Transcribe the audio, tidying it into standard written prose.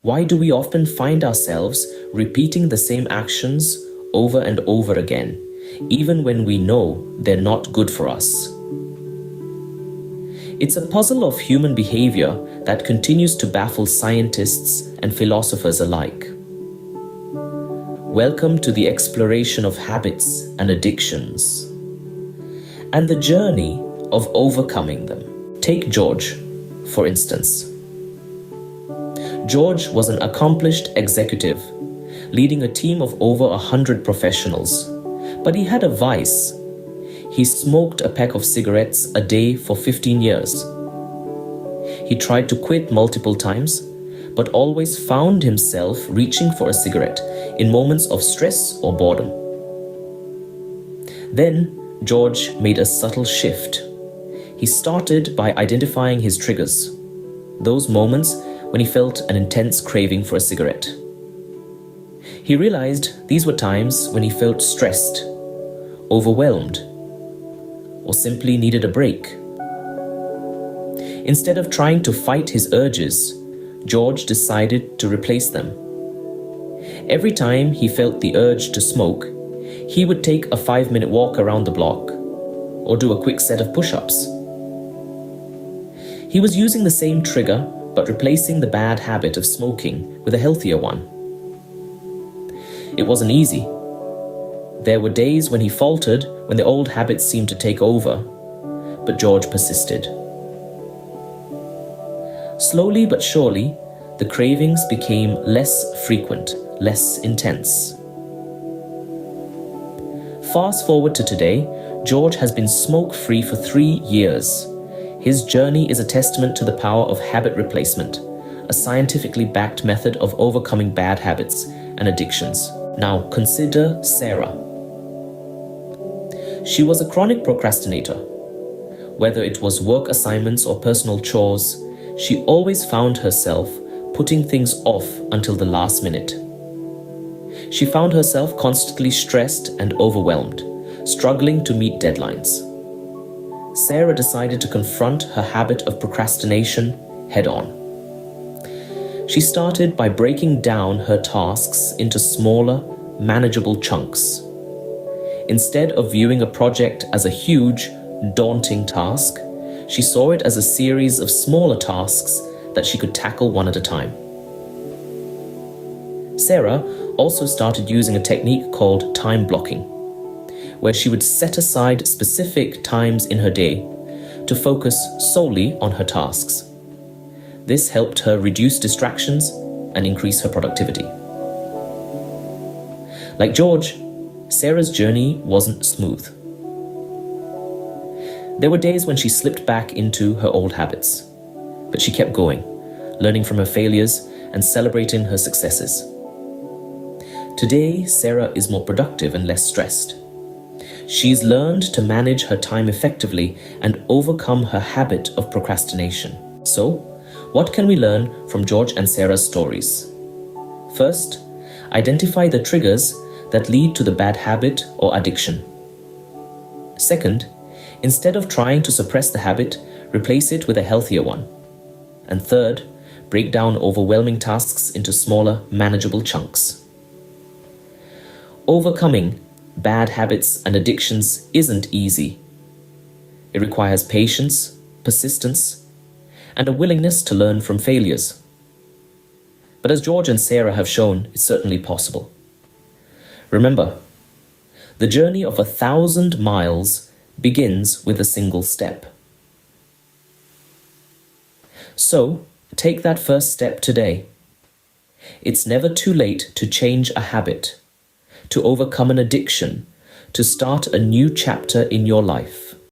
Why do we often find ourselves repeating the same actions over and over again, even when we know they're not good for us? It's a puzzle of human behavior that continues to baffle scientists and philosophers alike. Welcome to the exploration of habits and addictions, and the journey of overcoming them. Take George, for instance. George was an accomplished executive, leading a team of over 100 professionals, but he had a vice. He smoked a pack of cigarettes a day for 15 years. He tried to quit multiple times, but always found himself reaching for a cigarette in moments of stress or boredom. Then George made a subtle shift. He started by identifying his triggers, those moments when he felt an intense craving for a cigarette. He realized these were times when he felt stressed, overwhelmed, or simply needed a break. Instead of trying to fight his urges, George decided to replace them. Every time he felt the urge to smoke, he would take a 5-minute walk around the block or do a quick set of push-ups. He was using the same trigger, but replacing the bad habit of smoking with a healthier one. It wasn't easy. There were days when he faltered, when the old habits seemed to take over, but George persisted. Slowly but surely, the cravings became less frequent, less intense. Fast forward to today, George has been smoke-free for 3 years. His journey is a testament to the power of habit replacement, a scientifically backed method of overcoming bad habits and addictions. Now consider Sarah. She was a chronic procrastinator. Whether it was work assignments or personal chores, she always found herself putting things off until the last minute. She found herself constantly stressed and overwhelmed, struggling to meet deadlines. Sarah decided to confront her habit of procrastination head-on. She started by breaking down her tasks into smaller, manageable chunks. Instead of viewing a project as a huge, daunting task, she saw it as a series of smaller tasks that she could tackle one at a time. Sarah also started using a technique called time blocking, where she would set aside specific times in her day to focus solely on her tasks. This helped her reduce distractions and increase her productivity. Like George, Sarah's journey wasn't smooth. There were days when she slipped back into her old habits, but she kept going, learning from her failures and celebrating her successes. Today, Sarah is more productive and less stressed. She's learned to manage her time effectively and overcome her habit of procrastination. So, what can we learn from George and Sarah's stories? First, identify the triggers that lead to the bad habit or addiction. Second, instead of trying to suppress the habit, replace it with a healthier one. And third, break down overwhelming tasks into smaller, manageable chunks. Overcoming bad habits and addictions isn't easy. It requires patience, persistence, and a willingness to learn from failures. But as George and Sarah have shown, it's certainly possible. Remember, the journey of 1,000 miles begins with a single step. So, take that first step today. It's never too late to change a habit, to overcome an addiction, to start a new chapter in your life.